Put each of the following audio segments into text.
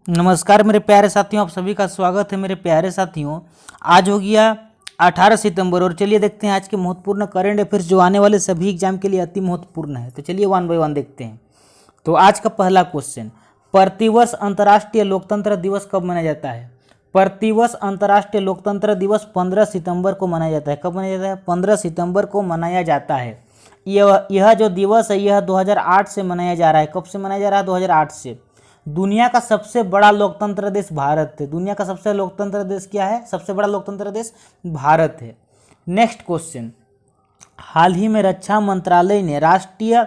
नमस्कार मेरे प्यारे साथियों, आप सभी का स्वागत है। मेरे प्यारे साथियों, आज हो गया 18 सितंबर और चलिए देखते हैं आज के महत्वपूर्ण करंट अफेयर्स जो आने वाले सभी एग्जाम के लिए अति महत्वपूर्ण है। तो चलिए वन बाय वन देखते हैं। तो आज का पहला क्वेश्चन, प्रतिवर्ष अंतर्राष्ट्रीय लोकतंत्र दिवस कब मनाया जाता है? प्रतिवर्ष अंतर्राष्ट्रीय लोकतंत्र दिवस 15 सितंबर को मनाया जाता है। कब मनाया जाता है? 15 सितंबर को मनाया जाता है। यह जो दिवस है यह 2008 से मनाया जा रहा है। कब से मनाया जा रहा है? 2008 से। दुनिया का सबसे बड़ा लोकतंत्र देश भारत है। दुनिया का सबसे लोकतंत्र देश क्या है? सबसे बड़ा लोकतंत्र देश भारत है। नेक्स्ट क्वेश्चन, हाल ही में रक्षा मंत्रालय ने राष्ट्रीय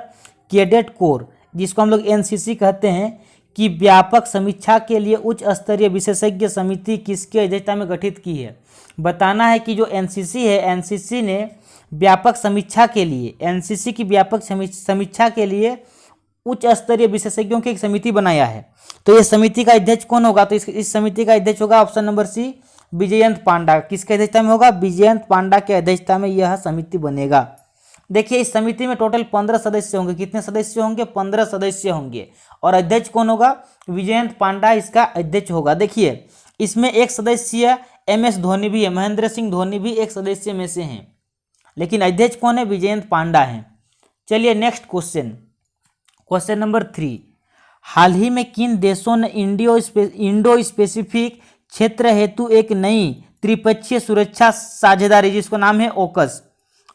कैडेट कोर, जिसको हम लोग एनसीसी कहते हैं, की व्यापक समीक्षा के लिए उच्च स्तरीय विशेषज्ञ समिति किसकी अध्यक्षता में गठित की है? बताना है कि जो एनसीसी है, एनसीसी ने व्यापक समीक्षा के लिए, एनसीसी की व्यापक समीक्षा के लिए उच्च स्तरीय विशेषज्ञों की एक समिति बनाया है। तो ये समिति का अध्यक्ष कौन होगा? तो इस समिति का अध्यक्ष होगा ऑप्शन नंबर सी, विजयंत पांडा। किसके अध्यक्षता में होगा? विजयंत पांडा के अध्यक्षता में यह समिति बनेगा। देखिए, इस समिति में टोटल 15 सदस्य होंगे। कितने सदस्य होंगे? 15 सदस्य होंगे। और अध्यक्ष कौन होगा? विजयंत पांडा इसका अध्यक्ष होगा। देखिए, इसमें एक सदस्य MS धोनी भी है, महेंद्र सिंह धोनी भी एक सदस्य में से हैं, लेकिन अध्यक्ष कौन है? विजयंत पांडा है। चलिए नेक्स्ट क्वेश्चन, क्वेश्चन नंबर 3, हाल ही में किन देशों ने इंडो स्पेसिफिक क्षेत्र हेतु एक नई त्रिपक्षीय सुरक्षा साझेदारी, जिसको नाम है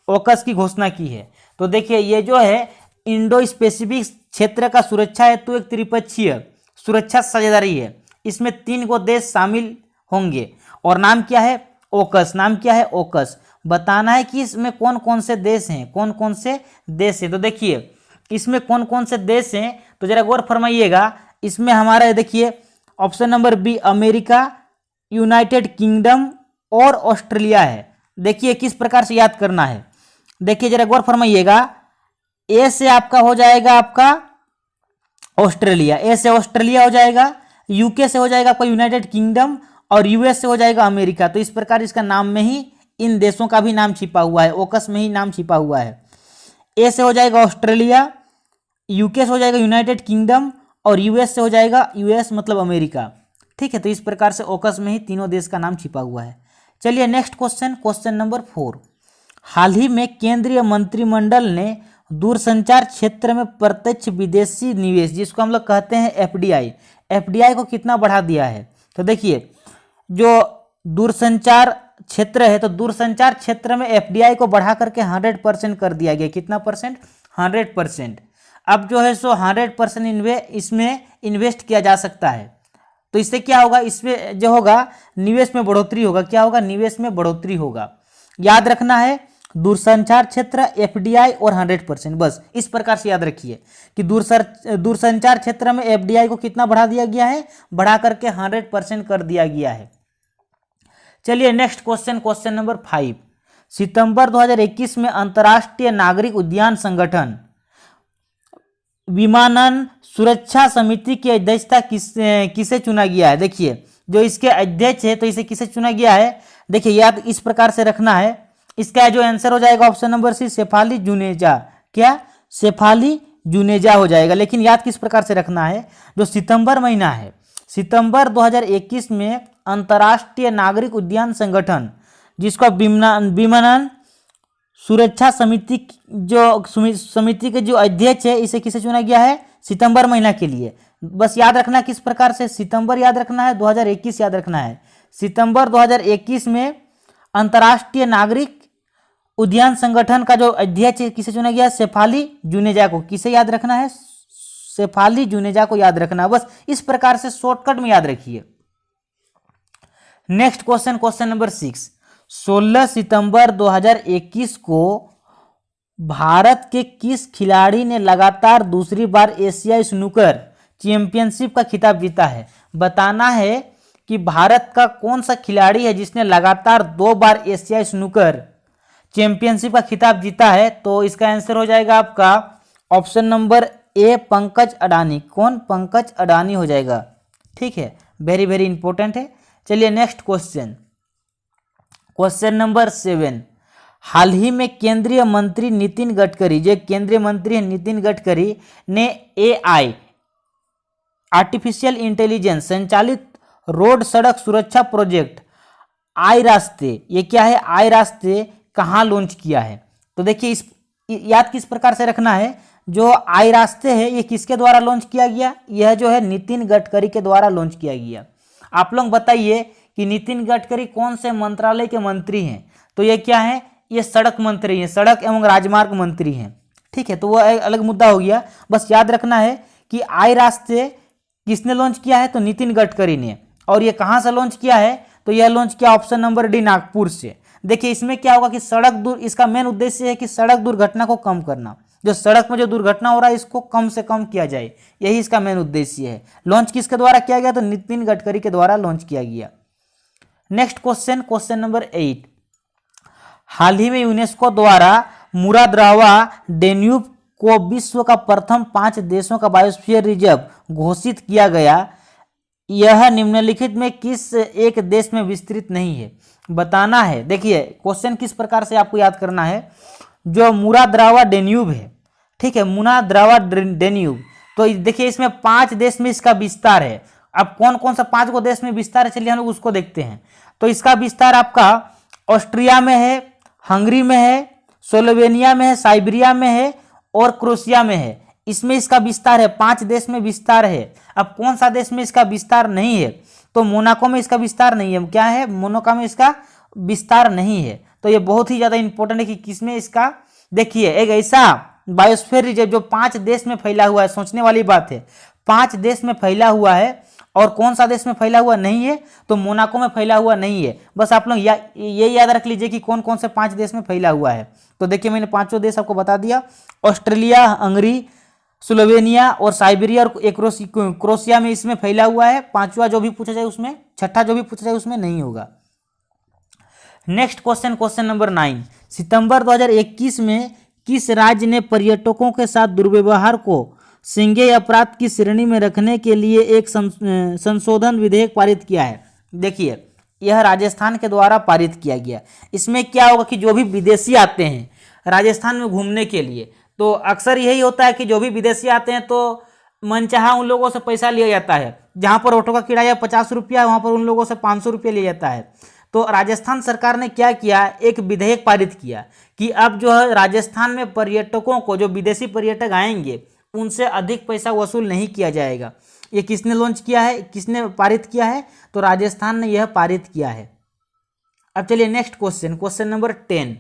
ओकस की घोषणा की है? तो देखिए, ये जो है इंडो स्पेसिफिक क्षेत्र का सुरक्षा हेतु एक त्रिपक्षीय सुरक्षा साझेदारी है। इसमें 3 गो देश शामिल होंगे और नाम क्या है? ओकस। नाम क्या है? ओकस। बताना है कि इसमें कौन कौन से देश हैं, कौन कौन से देश हैं। तो देखिए, इसमें कौन कौन से देश हैं तो जरा गौर फरमाइएगा। इसमें हमारा देखिए option number B, America, United Kingdom और ऑस्ट्रेलिया है। देखिए किस प्रकार से याद करना है, देखिए जरा गौर फरमाइएगा। ए से आपका हो जाएगा आपका ऑस्ट्रेलिया, ए से ऑस्ट्रेलिया हो जाएगा, यूके से हो जाएगा आपका यूनाइटेड किंगडम और यूएस से हो जाएगा अमेरिका। तो इस प्रकार इसका नाम में ही इन देशों का भी नाम छिपा हुआ है, ओकस में ही नाम छिपा हुआ है। ए से हो जाएगा ऑस्ट्रेलिया, यूके से हो जाएगा यूनाइटेड किंगडम और यूएस से हो जाएगा यूएस मतलब अमेरिका। ठीक है, तो इस प्रकार से ओकस में ही तीनों देश का नाम छिपा हुआ है। चलिए नेक्स्ट क्वेश्चन, क्वेश्चन नंबर 4, हाल ही में केंद्रीय मंत्रिमंडल ने दूरसंचार क्षेत्र में प्रत्यक्ष विदेशी निवेश, जिसको हम लोग कहते हैं एफडीआई को कितना बढ़ा दिया है? तो देखिए, जो दूरसंचार क्षेत्र है, तो दूरसंचार क्षेत्र में एफडीआई को बढ़ा करके 100% कर दिया गया। कितना परसेंट? 100%। अब जो है सो 100% इसमें इन्वेस्ट किया जा सकता है। तो इससे क्या होगा? इसमें जो होगा निवेश में बढ़ोतरी होगा। क्या होगा? निवेश में बढ़ोतरी होगा। याद रखना है, दूरसंचार क्षेत्र, एफडीआई और 100%, बस इस प्रकार से याद रखिए कि दूरसंचार क्षेत्र में एफडीआई को कितना बढ़ा दिया गया है? बढ़ा करके 100% कर दिया गया है। चलिए नेक्स्ट क्वेश्चन, क्वेश्चन नंबर 5, सितंबर 2021 में अंतर्राष्ट्रीय नागरिक उद्यान संगठन विमानन सुरक्षा समिति की अध्यक्षता किसे चुना गया है? देखिए, जो इसके अध्यक्ष है तो इसे किसे चुना गया है? देखिए, याद इस प्रकार से रखना है। इसका जो आंसर हो जाएगा option number C, Shefali Juneja. क्या? शेफाली जुनेजा हो जाएगा। लेकिन याद किस प्रकार से रखना है? जो सितंबर महीना है, सितंबर 2021 में अंतर्राष्ट्रीय नागरिक उद्यान संगठन, जिसका विमानन सुरक्षा समिति, जो समिति के जो अध्यक्ष है, इसे किसे चुना गया है? सितंबर महीना के लिए। बस याद रखना किस प्रकार से, सितंबर याद रखना है, 2021 याद रखना है। सितंबर 2021 में अंतर्राष्ट्रीय नागरिक उद्यान संगठन का जो अध्यक्ष है, किसे चुना गया? शेफाली जुनेजा को। किसे याद रखना है? शेफाली जुनेजा को याद रखना। बस इस प्रकार से शॉर्टकट में याद रखिए। नेक्स्ट क्वेश्चन, क्वेश्चन नंबर 6, 16 सितंबर 2021 को भारत के किस खिलाड़ी ने लगातार दूसरी बार एशियाई स्नूकर चैंपियनशिप का खिताब जीता है? बताना है कि भारत का कौन सा खिलाड़ी है जिसने लगातार 2 बार एशियाई स्नूकर चैंपियनशिप का खिताब जीता है? तो इसका आंसर हो जाएगा आपका option number A, Pankaj Adani. कौन? पंकज अडानी हो जाएगा। ठीक है, वेरी वेरी इंपॉर्टेंट है। चलिए नेक्स्ट क्वेश्चन, क्वेश्चन नंबर 7, हाल ही में केंद्रीय मंत्री नितिन गडकरी, जो केंद्रीय मंत्री है नितिन गडकरी, ने आर्टिफिशियल इंटेलिजेंस संचालित रोड सड़क सुरक्षा प्रोजेक्ट आई रास्ते, ये क्या है, आई रास्ते कहाँ लॉन्च किया है? तो देखिए इस याद किस प्रकार से रखना है, जो आई रास्ते है ये किसके द्वारा लॉन्च किया गया? यह जो है नितिन गडकरी के द्वारा लॉन्च किया गया। आप लोग बताइए कि नितिन गडकरी कौन से मंत्रालय के मंत्री हैं? तो ये क्या है, ये सड़क मंत्री हैं, सड़क एवं राजमार्ग मंत्री हैं। ठीक है, तो वो एक अलग मुद्दा हो गया। बस याद रखना है कि आई रास्ते किसने लॉन्च किया है? तो नितिन गडकरी ने। और ये कहाँ से लॉन्च किया है? तो यह लॉन्च किया ऑप्शन नंबर डी, नागपुर से। देखिए इसमें क्या होगा कि इसका मेन उद्देश्य है कि सड़क दुर्घटना को कम करना, जो सड़क में जो दुर्घटना हो रहा है इसको कम से कम किया जाए, यही इसका मेन उद्देश्य है। लॉन्च किसके द्वारा किया गया? तो नितिन गडकरी के द्वारा लॉन्च किया गया। नेक्स्ट क्वेश्चन, क्वेश्चन नंबर 8, हाल ही में यूनेस्को द्वारा मुराद्रावा डेन्यूब को विश्व का प्रथम 5 देशों का बायोस्फीयर रिजर्व घोषित किया गया। यह निम्नलिखित में किस एक देश में विस्तृत नहीं है? बताना है। देखिए क्वेश्चन किस प्रकार से आपको याद करना है, जो मुराद्रावा डेन्यूब है, ठीक है, मुराद्रावा डेन्यूब, तो देखिए इसमें 5 देश में इसका विस्तार है। अब कौन कौन सा 5 देश में विस्तार है, चलिए हम लोग उसको देखते हैं। तो इसका विस्तार आपका ऑस्ट्रिया में है, हंगरी में है, स्लोवेनिया में है, साइबेरिया में है और क्रोएशिया में है। इसमें इसका विस्तार है, 5 देश में विस्तार है। अब कौन सा देश में इसका विस्तार नहीं है? तो मोनाको में इसका विस्तार नहीं है। क्या है? मोनाको में इसका विस्तार नहीं है। तो ये बहुत ही ज्यादा इंपॉर्टेंट है कि किसमें इसका, देखिए एक ऐसा बायोस्फीयर रिजर्व जो 5 देश में फैला हुआ है, सोचने वाली बात है, 5 देश में फैला हुआ है और कौन सा देश में फैला हुआ नहीं है? तो मोनाको में फैला हुआ नहीं है। बस आप लोग ये याद रख लीजिए कि कौन कौन से 5 देश में फैला हुआ है। तो देखिए मैंने 5 देश आपको बता दिया, ऑस्ट्रेलिया, हंगरी, स्लोवेनिया और साइबेरिया और क्रोएशिया में इसमें फैला हुआ है। 5वां जो भी पूछा जाए उसमें, 6ठा जो भी पूछा जाए उसमें नहीं होगा। नेक्स्ट क्वेश्चन, क्वेश्चन नंबर 9, सितंबर 2021 में किस राज्य ने पर्यटकों के साथ दुर्व्यवहार को संज्ञेय अपराध की श्रेणी में रखने के लिए एक संशोधन विधेयक पारित किया है? देखिए यह राजस्थान के द्वारा पारित किया गया। इसमें क्या होगा कि जो भी विदेशी आते हैं राजस्थान में घूमने के लिए, तो अक्सर यही होता है कि जो भी विदेशी आते हैं तो मनचाहा उन लोगों से पैसा लिया जाता है। जहां पर ऑटो का किराया 50 रुपया, वहां पर उन लोगों से 500 रुपया लिया जाता है। तो राजस्थान सरकार ने क्या किया, एक विधेयक पारित किया कि अब जो है राजस्थान में पर्यटकों को, जो विदेशी पर्यटक आएंगे उनसे अधिक पैसा वसूल नहीं किया जाएगा। ये किसने लॉन्च किया है, किसने पारित किया है? तो राजस्थान ने यह पारित किया है। अब चलिए next question, question number 10,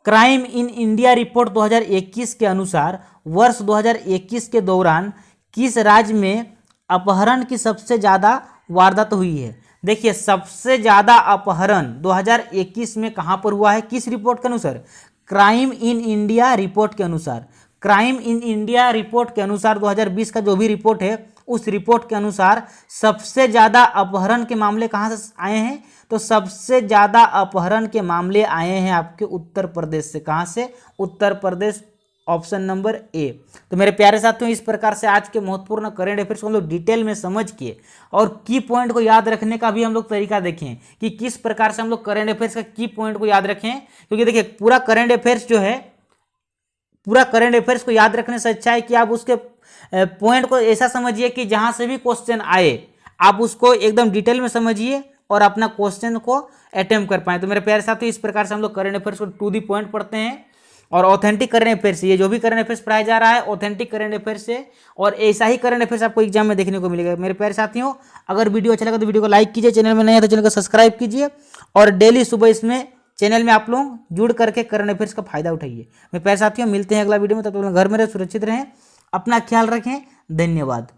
crime in India report 2021 के अनुसार वर्ष 2021 के दौरान किस राज्य में अपहरण की सबसे ज़्यादा वारदात हुई है? देखिए सबसे ज़्यादा अपहरण 2021 में कहाँ पर हुआ है, किस रिपोर्ट के अनुसार? क्राइम इन इंडिया रिपोर्ट के अनुसार। क्राइम इन इंडिया रिपोर्ट के अनुसार 2020 का जो भी रिपोर्ट है उस रिपोर्ट के अनुसार सबसे ज़्यादा अपहरण के मामले कहाँ से आए हैं? तो सबसे ज़्यादा अपहरण के मामले आए हैं आपके उत्तर प्रदेश से। कहाँ से? Uttar Pradesh, option number A. तो मेरे प्यारे साथियों इस प्रकार से आज के महत्वपूर्ण करंट अफेयर्स को हम लोग डिटेल में समझ के और की पॉइंट को याद रखने का भी हम लोग तरीका देखें कि किस प्रकार से हम लोग करंट अफेयर्स का की पॉइंट को याद रखें। क्योंकि देखिए पूरा करंट अफेयर्स जो है, पूरा करंट अफेयर्स को याद रखने से अच्छा है कि आप उसके पॉइंट को ऐसा समझिए कि जहां से भी क्वेश्चन आए आप उसको एकदम डिटेल में समझिए और अपना क्वेश्चन को अटेम्प्ट कर पाए। तो मेरे प्यारे साथियों इस प्रकार से हम लोग करंट अफेयर्स को टू दी पॉइंट पढ़ते हैं और ऑथेंटिक करंट अफेयर्स, ये जो भी करंट अफेयर्स पढ़ाया जा रहा है ऑथेंटिक करंट अफेयर्स से, और ऐसा ही करंट अफेयर्स आपको एग्जाम में देखने को मिलेगा। मेरे प्यारे साथियों अगर वीडियो अच्छा लगा तो वीडियो को लाइक कीजिए, चैनल में नए हैं तो चैनल को सब्सक्राइब कीजिए और डेली सुबह इसमें चैनल में आप लोग जुड़ करके करंट अफेयर्स का फायदा उठाइए। मेरे प्यारे साथियों मिलते हैं अगला वीडियो में, तब तक घर में रहे, सुरक्षित रहें, अपना ख्याल रखें। धन्यवाद।